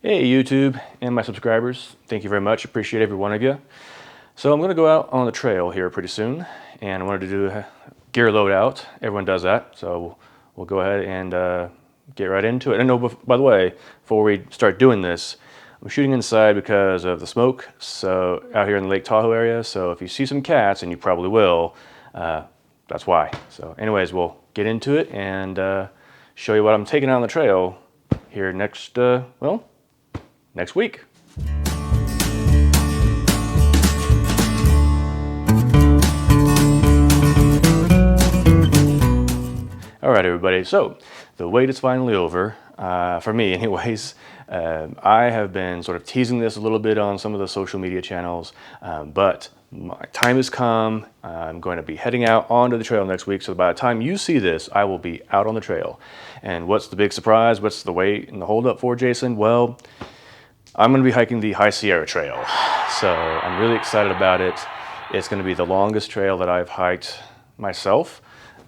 Hey YouTube and my subscribers, thank you very much, appreciate every one of you. So I'm going to go out on the trail here pretty soon, and I wanted to do a gear load out. Everyone does that, so we'll go ahead and get right into it. And no, by the way, before we start doing this, I'm shooting inside because of the smoke, so out here in the Lake Tahoe area, so if you see some cats, and you probably will, that's why. So anyways, we'll get into it and show you what I'm taking on the trail here next week. All right, everybody, so the wait is finally over, for me anyways. I have been sort of teasing this a little bit on some of the social media channels, but my time has come. I'm going to be heading out onto the trail next week, so by the time you see this, I will be out on the trail. And what's the big surprise? What's the wait and the holdup for, Jason? Well, I'm going to be hiking the High Sierra Trail, so I'm really excited about it. It's going to be the longest trail that I've hiked myself.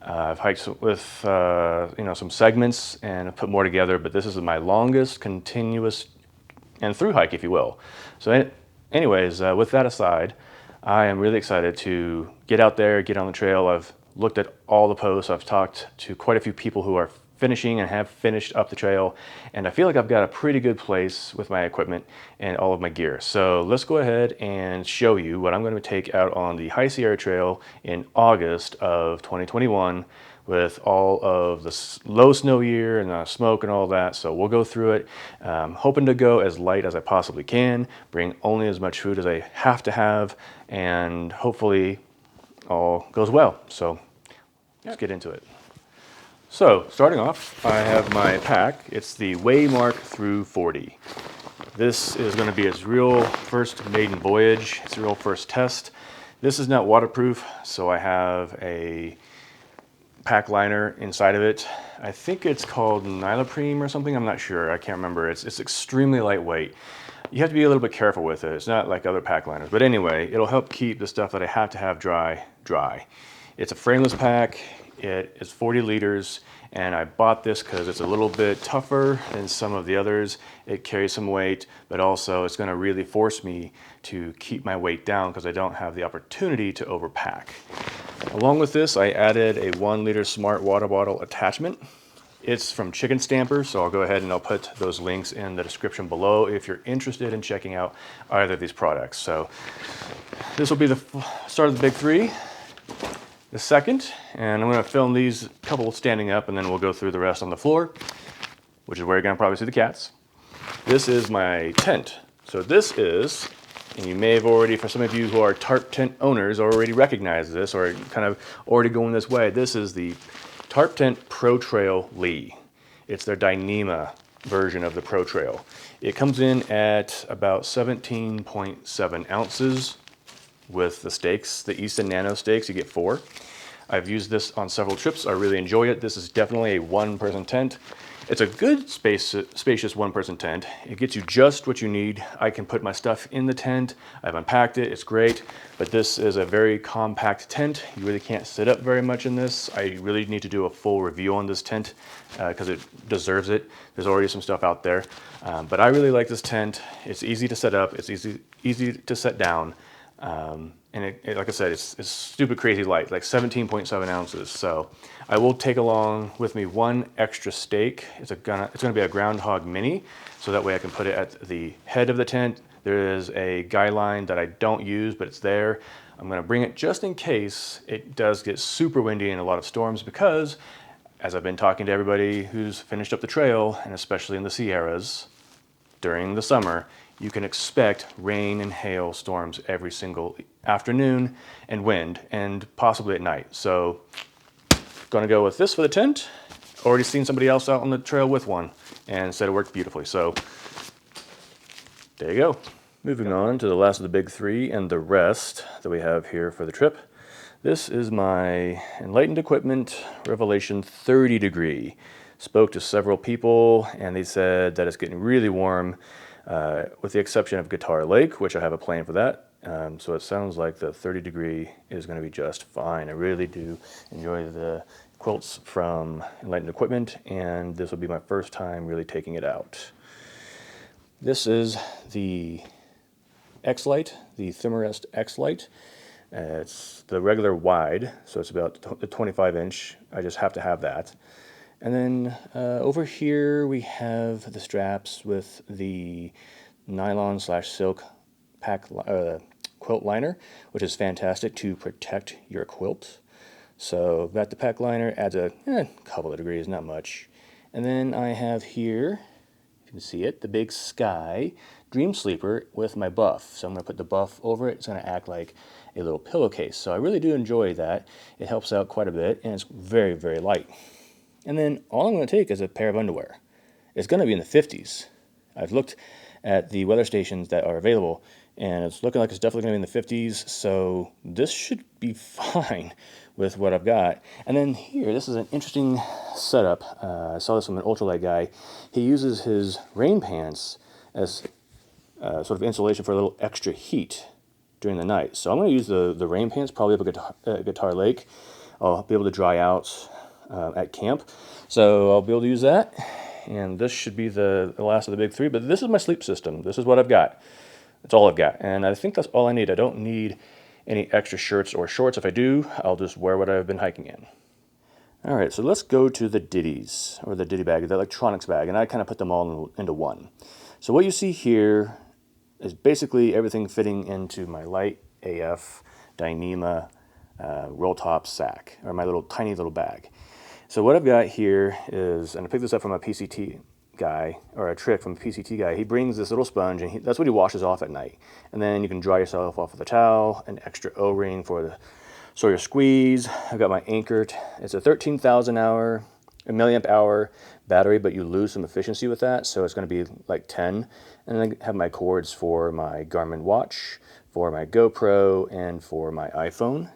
I've hiked with some segments and put more together, but this is my longest continuous and through hike, if you will. So anyways, with that aside, I am really excited to get out there, get on the trail. I've looked at all the posts. I've talked to quite a few people who are finishing and have finished up the trail, and I feel like I've got a pretty good place with my equipment and all of my gear. So let's go ahead and show you what I'm going to take out on the High Sierra Trail in August of 2021 with all of the low snow year and the smoke and all that. So we'll go through it, hoping to go as light as I possibly can, bring only as much food as I have to have, and hopefully all goes well. So let's get into it. So, starting off, I have my pack. It's the Waymark through 40. This is going to be its real first maiden voyage, its real first test. This is not waterproof, so I have a pack liner inside of it. I think it's called Nyloprene or something, I'm not sure, I can't remember. It's extremely lightweight. You have to be a little bit careful with it. It's not like other pack liners, but anyway, it'll help keep the stuff that I have to have dry. It's a frameless pack. It is 40 liters, and I bought this because it's a little bit tougher than some of the others. It carries some weight, but also it's going to really force me to keep my weight down because I don't have the opportunity to overpack. Along with this, I added a 1 liter smart water bottle attachment. It's from Chicken Stamper, so I'll go ahead and I'll put those links in the description below if you're interested in checking out either of these products. So this will be the start of the big three. The second, and I'm going to film these couple standing up, and then we'll go through the rest on the floor, which is where you're going to probably see the cats. This is my tent. So this is, and you may have already, for some of you who are tarp tent owners, already recognize this or kind of already going this way. This is the Tarp Tent Pro Trail Lee. It's their Dyneema version of the Pro Trail. It comes in at about 17.7 ounces. With the stakes, the Easton Nano stakes, you get 4. I've used this on several trips. I really enjoy it. This is definitely a one-person tent. It's a good spacious one-person tent. It gets you just what you need. I can put my stuff in the tent. I've unpacked it. It's great. But this is a very compact tent. You really can't sit up very much in this. I really need to do a full review on this tent because it deserves it. There's already some stuff out there. But I really like this tent. It's easy to set up. It's easy to set down. And like I said, it's stupid crazy light, like 17.7 ounces. So I will take along with me 1 extra stake. It's gonna be a Groundhog Mini, so that way I can put it at the head of the tent. There is a guy line that I don't use, but it's there. I'm gonna bring it just in case it does get super windy and a lot of storms, because as I've been talking to everybody who's finished up the trail, and especially in the Sierras during the summer, you can expect rain and hail storms every single afternoon, and wind, and possibly at night. So gonna go with this for the tent. Already seen somebody else out on the trail with one and said it worked beautifully. So there you go. Moving on to the last of the big three and the rest that we have here for the trip. This is my Enlightened Equipment Revelation 30 degree. Spoke to several people and they said that it's getting really warm. With the exception of Guitar Lake, which I have a plan for that. So it sounds like the 30 degree is going to be just fine. I really do enjoy the quilts from Enlightened Equipment, and this will be my first time really taking it out. This is the X-Lite, the Thermarest X-Lite. It's the regular wide, so it's about the 25-inch. I just have to have that. And then over here we have the straps with the nylon/silk quilt liner, which is fantastic to protect your quilt. So got the pack liner, adds a couple of degrees, not much. And then I have here, you can see it, the big Sky Dream Sleeper with my buff. So I'm going to put the buff over it. It's going to act like a little pillowcase. So I really do enjoy that. It helps out quite a bit, and it's very, very light. And then all I'm going to take is a pair of underwear. It's going to be in the 50s. I've looked at the weather stations that are available, and it's looking like it's definitely going to be in the 50s, so this should be fine with what I've got. And then here, this is an interesting setup. I saw this from an ultralight guy. He uses his rain pants as sort of insulation for a little extra heat during the night. So I'm going to use the rain pants, probably up at Guitar Lake. I'll be able to dry out at camp, so I'll be able to use that. And this should be the last of the big three, but this is my sleep system. This is what I've got. That's all I've got, and I think that's all I need. I don't need any extra shirts or shorts. If I do, I'll just wear what I've been hiking in. All right, so let's go to the ditties, or the ditty bag, the electronics bag, and I kind of put them all into one. So what you see here is basically everything fitting into my light AF Dyneema roll top sack, or my tiny little bag. So what I've got here is, and I picked this up from a PCT guy, or a trick from a PCT guy. He brings this little sponge, and that's what he washes off at night. And then you can dry yourself off with a towel, an extra O-ring for the Sawyer squeeze. I've got my anchored. It's a 13,000 milliamp hour battery, but you lose some efficiency with that, so it's going to be like 10. And then I have my cords for my Garmin watch, for my GoPro, and for my iPhone.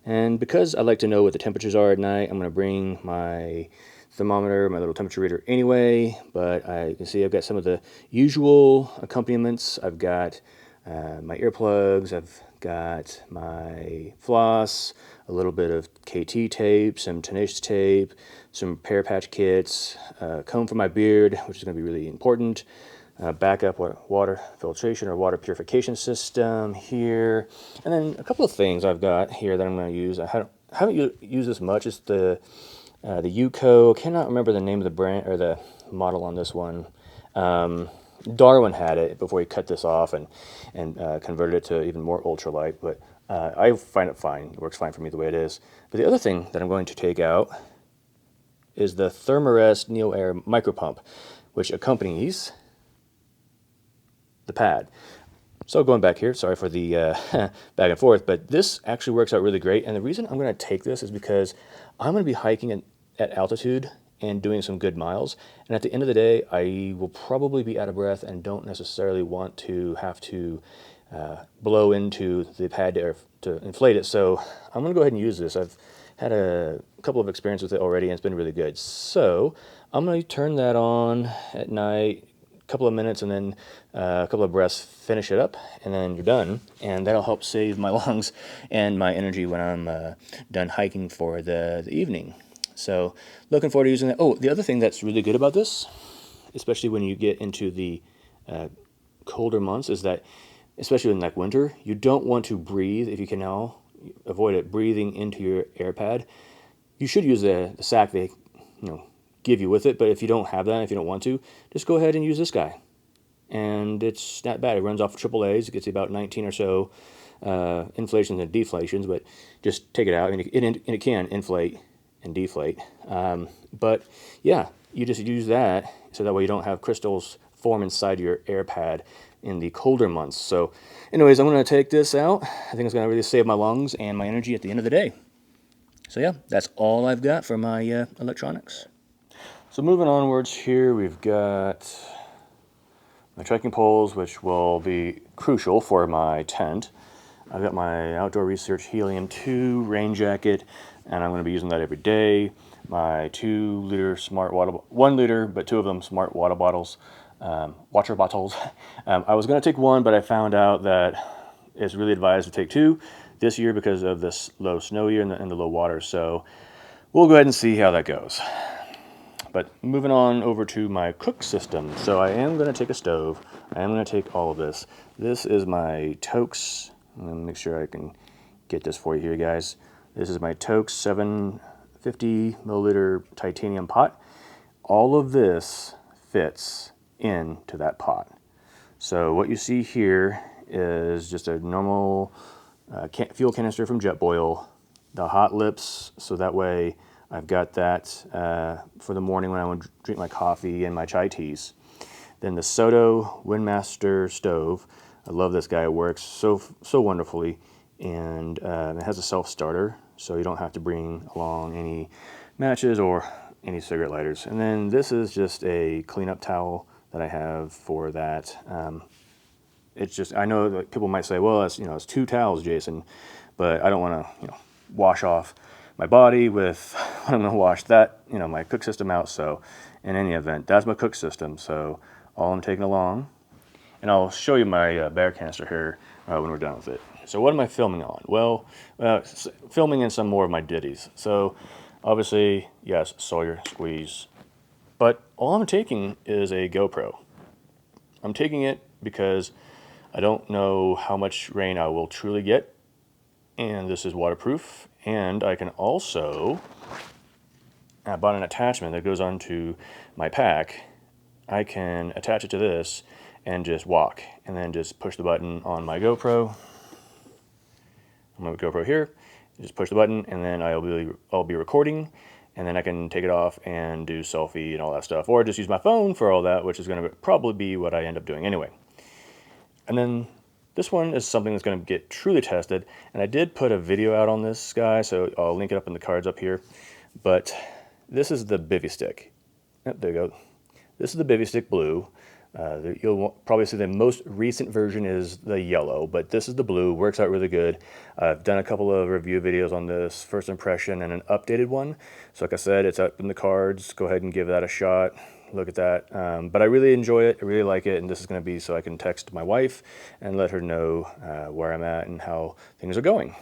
And because I like to know what the temperatures are at night, I'm going to bring my thermometer, my little temperature reader anyway, but you can see I've got some of the usual accompaniments. I've got my earplugs, I've got my floss, a little bit of KT tape, some tenacious tape, some pear patch kits, a comb for my beard, which is going to be really important, backup water filtration or water purification system here, and then a couple of things I've got here that I'm going to use. I haven't used this much. It's the Yuko. Cannot remember the name of the brand or the model on this one. Darwin had it before he cut this off and converted it to even more ultralight, but I find it fine. It works fine for me the way it is. But the other thing that I'm going to take out is the Thermarest Neo Air micro pump, which accompanies the pad. So going back here, sorry for the back and forth, but this actually works out really great. And the reason I'm going to take this is because I'm going to be hiking at altitude and doing some good miles. And at the end of the day, I will probably be out of breath and don't necessarily want to have to blow into the pad to inflate it. So I'm going to go ahead and use this. I've had a couple of experiences with it already, and it's been really good. So I'm going to turn that on at night, couple of minutes, and then a couple of breaths, finish it up, and then you're done. And that'll help save my lungs and my energy when I'm done hiking for the evening. So looking forward to using that. Oh, the other thing that's really good about this, especially when you get into the colder months, is that, especially in like winter, you don't want to breathe, if you can now avoid it, breathing into your air pad. You should use the sack they give you with it, but if you don't have that, if you don't want to, just go ahead and use this guy. And it's not bad. It runs off AAAs. It gets you about 19 or so inflations and deflations, but just take it out, and it can inflate and deflate. But yeah, you just use that so that way you don't have crystals form inside your air pad in the colder months. So anyways, I'm going to take this out. I think it's going to really save my lungs and my energy at the end of the day. So yeah, that's all I've got for my electronics. So moving onwards here, we've got my trekking poles, which will be crucial for my tent. I've got my Outdoor Research Helium-2 rain jacket, and I'm going to be using that every day. My 2-liter smart water, 1 liter, but 2 of them smart water bottles, water bottles. I was going to take 1, but I found out that it's really advised to take 2 this year because of this low snow year and the low water. So we'll go ahead and see how that goes. But moving on over to my cook system. So I am going to take a stove. I am going to take all of this. This is my Toaks. I'm going to make sure I can get this for you here, guys. This is my Toaks 750 milliliter titanium pot. All of this fits into that pot. So what you see here is just a normal fuel canister from Jetboil. The hot lips, so that way I've got that for the morning when I want to drink my coffee and my chai teas. Then the Soto Windmaster stove. I love this guy. It works so wonderfully, and it has a self-starter, so you don't have to bring along any matches or any cigarette lighters. And then this is just a cleanup towel that I have for that. It's just, I know that people might say, well, it's, it's 2 towels, Jason, but I don't want to, wash off my body with, I'm going to wash that, my cook system out. So in any event, that's my cook system. So all I'm taking along, and I'll show you my bear canister here when we're done with it. So what am I filming on? Well, filming in some more of my ditties. So obviously, yes, Sawyer Squeeze, but all I'm taking is a GoPro. I'm taking it because I don't know how much rain I will truly get, and this is waterproof. And I can also, I bought an attachment that goes onto my pack. I can attach it to this and just walk, and then just push the button on my GoPro. On my GoPro here, just push the button, and then I'll be recording, and then I can take it off and do selfie and all that stuff, or just use my phone for all that, which is going to probably be what I end up doing anyway. And then this one is something that's going to get truly tested, and I did put a video out on this guy, so I'll link it up in the cards up here. But this is the Bivy Stick. Yep, there you go. This is the Bivy Stick Blue. You'll probably see the most recent version is the yellow, but this is the blue. Works out really good. I've done a couple of review videos on this, first impression and an updated one. So like I said, it's up in the cards. Go ahead and give that a shot. Look at that. But I really enjoy it. I really like it, and this is going to be so I can text my wife and let her know where I'm at and how things are going.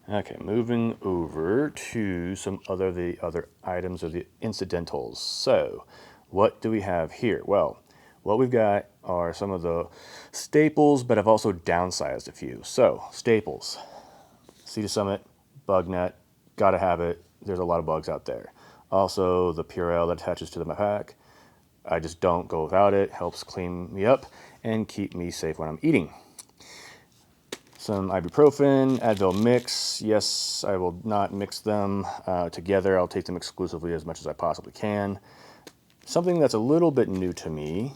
Okay, moving over to some the other items of the incidentals. So what do we have here? Well, what we've got are some of the staples, but I've also downsized a few. So staples, Sea Summit, bug net, gotta have it. There's a lot of bugs out there. Also the Purell that attaches to my pack. I just don't go without it. Helps clean me up and keep me safe when I'm eating. Some ibuprofen, Advil mix. Yes, I will not mix them together. I'll take them exclusively as much as I possibly can. Something that's a little bit new to me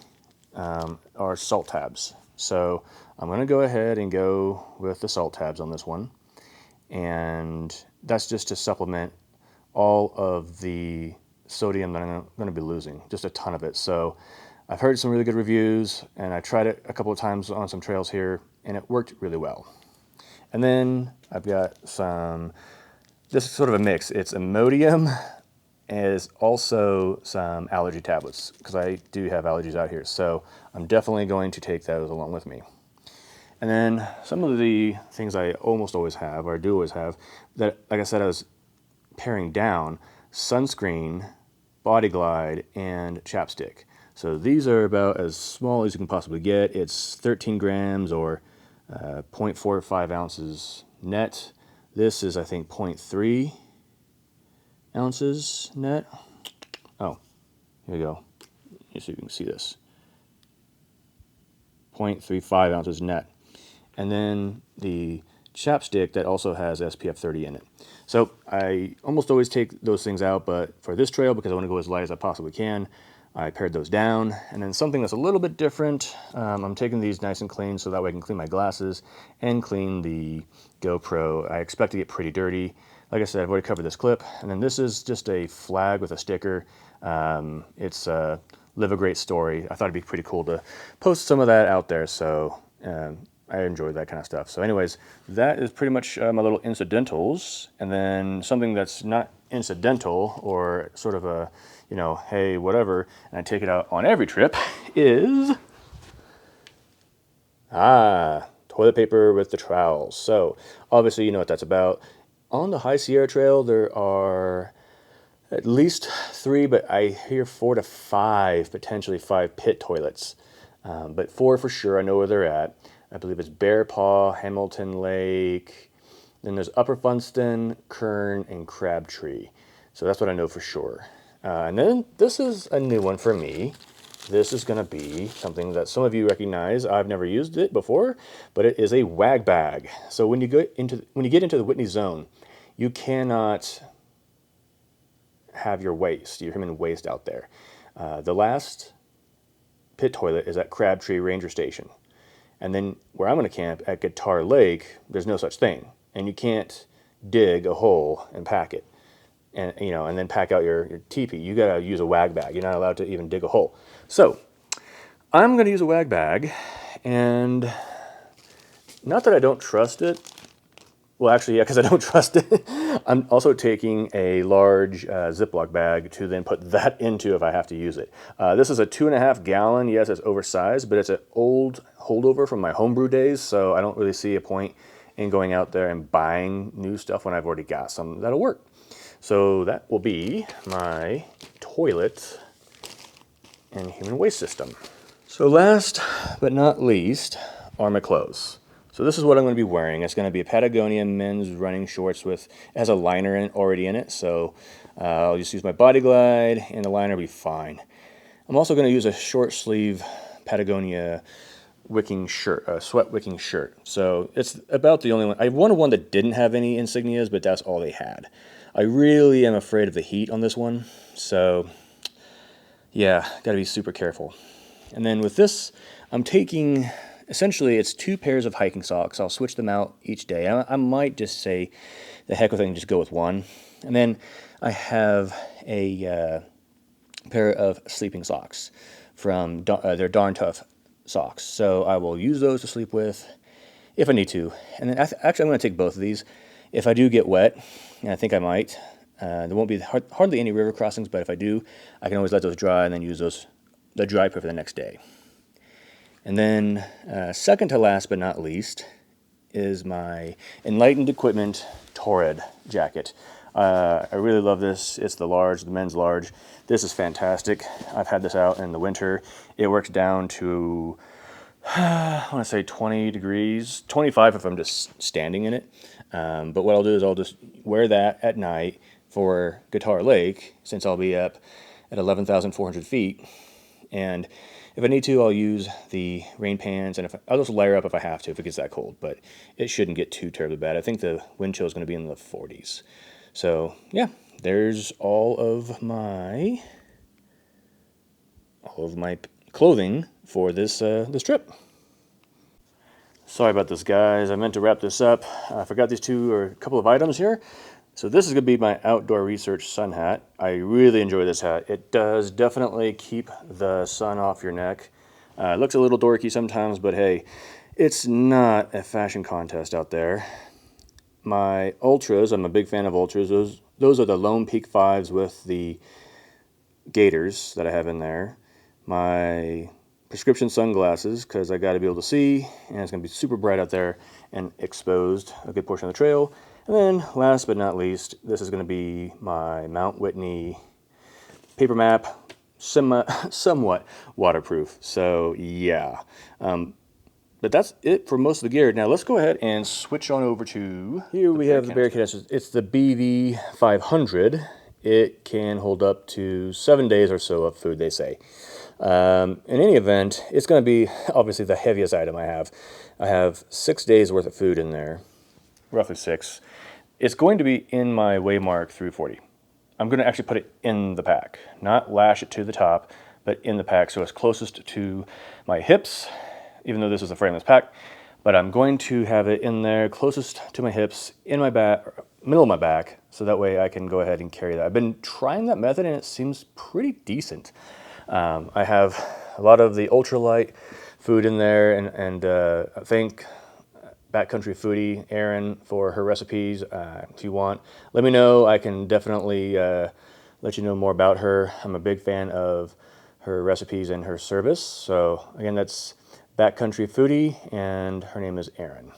are salt tabs. So I'm going to go ahead and go with the salt tabs on this one. And that's just to supplement all of the sodium that I'm going to be losing, just a ton of it. So I've heard some really good reviews, and I tried it a couple of times on some trails here, and it worked really well. And then I've got this is sort of a mix. It's Imodium, is also some allergy tablets, because I do have allergies out here. So I'm definitely going to take those along with me. And then some of the things I almost always have, or do always have, that, like I said, I was paring down: sunscreen, Body Glide, and chapstick. So these are about as small as you can possibly get. It's 13 grams or 0.45 ounces net. This is, I think, 0.3 ounces net. Oh, here we go. So you can see this. 0.35 ounces net. And then the chapstick that also has SPF 30 in it. So I almost always take those things out, but for this trail, because I want to go as light as I possibly can, I pared those down. And then something that's a little bit different, I'm taking these nice and clean so that way I can clean my glasses and clean the GoPro. I expect to get pretty dirty. Like I said, I've already covered this clip. And then this is just a flag with a sticker. It's Live a Great Story. I thought it'd be pretty cool to post some of that out there. So I enjoy that kind of stuff. So anyways, that is pretty much my little incidentals. And then something that's not incidental, or sort of a, hey, whatever, and I take it out on every trip, is toilet paper with the trowels. So obviously you know what that's about. On the High Sierra Trail, there are At least 3, but I hear 4 to 5, potentially 5 pit toilets. But 4 for sure, I know where they're at. I believe it's Bear Paw, Hamilton Lake, then there's Upper Funston, Kern, and Crabtree. So that's what I know for sure. And then this is a new one for me. This is going to be something that some of you recognize. I've never used it before, but it is a wag bag. So when you get into the Whitney zone, you cannot have your human waste out there. The last pit toilet is at Crabtree Ranger Station. And then where I'm going to camp at Guitar Lake, there's no such thing. And you can't dig a hole and pack it. And and then pack out your teepee. You got to use a wag bag. You're not allowed to even dig a hole. So I'm going to use a wag bag, and not that I don't trust it. Well, actually, yeah, because I don't trust it. I'm also taking a large Ziploc bag to then put that into if I have to use it. This is a 2.5 gallon. Yes, it's oversized, but it's an old holdover from my homebrew days, so I don't really see a point in going out there and buying new stuff when I've already got some that'll work. So that will be my toilet and human waste system. So last but not least are my clothes. So this is what I'm going to be wearing. It's going to be a Patagonia men's running shorts it has a liner already in it. So I'll just use my Body Glide and the liner will be fine. I'm also going to use a short sleeve Patagonia wicking shirt, a sweat wicking shirt. So it's about the only one. I wanted one that didn't have any insignias, but that's all they had. I really am afraid of the heat on this one. So yeah, got to be super careful. And then with this, I'm taking, essentially it's 2 pairs of hiking socks. I'll switch them out each day. I might just say the heck with it and just go with one. And then I have a pair of sleeping socks from they're Darn Tough socks. So I will use those to sleep with if I need to. And then actually I'm going to take both of these. If I do get wet, and I think I might, there won't be hardly any river crossings, but if I do, I can always let those dry and then use the dry pair for the next day. And then second to last but not least is my Enlightened Equipment IntroAide jacket. I really love this. It's the men's large. This is fantastic. I've had this out in the winter. It works down to, I want to say 20 degrees, 25 if I'm just standing in it. But what I'll do is I'll just wear that at night for Guitar Lake, since I'll be up at 11,400 feet. And if I need to, I'll use the rain pants, and I'll just layer up if I have to, if it gets that cold. But it shouldn't get too terribly bad. I think the wind chill is going to be in the 40s. So yeah, there's all of my clothing for this this trip. Sorry about this, guys. I meant to wrap this up. I forgot these a couple of items here. So this is going to be my Outdoor Research sun hat. I really enjoy this hat. It does definitely keep the sun off your neck. It looks a little dorky sometimes, but hey, it's not a fashion contest out there. My Ultras, I'm a big fan of Ultras. Those are the Lone Peak 5s with the gaiters that I have in there. My prescription sunglasses, because I got to be able to see, and it's going to be super bright out there and exposed a good portion of the trail. And then last but not least, this is going to be my Mount Whitney paper map, somewhat waterproof. So yeah, but that's it for most of the gear. Now let's go ahead and switch on over to, here we have the bear canister. It's the BV 500. It can hold up to 7 days or so of food, they say. In any event, it's going to be obviously the heaviest item I have. I have 6 days worth of food in there, roughly 6. It's going to be in my Waymark 340. I'm going to actually put it in the pack, not lash it to the top, but in the pack so it's closest to my hips, even though this is a frameless pack. But I'm going to have it in there closest to my hips, in my back, middle of my back, so that way I can go ahead and carry that. I've been trying that method and it seems pretty decent. I have a lot of the ultralight food in there, and I thank Backcountry Foodie Erin for her recipes. If you want, let me know. I can definitely let you know more about her. I'm a big fan of her recipes and her service. So again, that's Backcountry Foodie, and her name is Erin.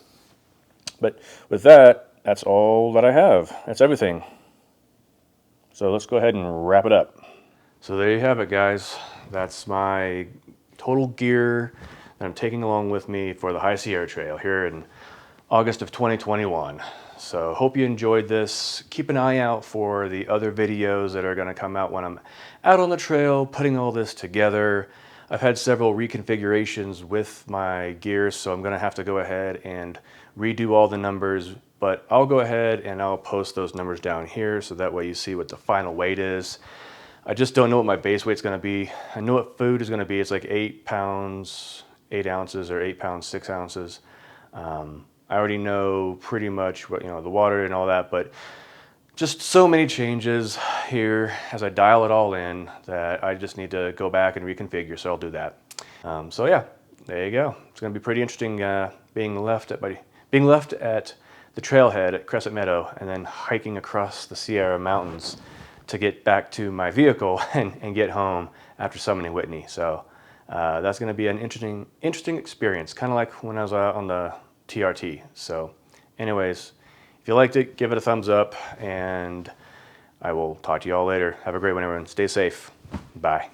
But with that, that's all that I have. That's everything. So let's go ahead and wrap it up. So there you have it, guys. That's my total gear that I'm taking along with me for the High Sierra Trail here in August of 2021. So hope you enjoyed this. Keep an eye out for the other videos that are going to come out when I'm out on the trail putting all this together. I've had several reconfigurations with my gear, so I'm going to have to go ahead and redo all the numbers, but I'll go ahead and I'll post those numbers down here so that way you see what the final weight is. I just don't know what my base weight's going to be. I know what food is going to be. It's like 8 pounds, 8 ounces, or 8 pounds, 6 ounces. I already know pretty much what, the water and all that, but just so many changes here as I dial it all in that I just need to go back and reconfigure, so I'll do that. So yeah, there you go. It's going to be pretty interesting being left at the trailhead at Crescent Meadow and then hiking across the Sierra Mountains to get back to my vehicle and get home after summoning Whitney. So that's going to be an interesting experience, kind of like when I was on the TRT. So anyways, if you liked it, give it a thumbs up, and I will talk to you all later. Have a great one, everyone. Stay safe. Bye.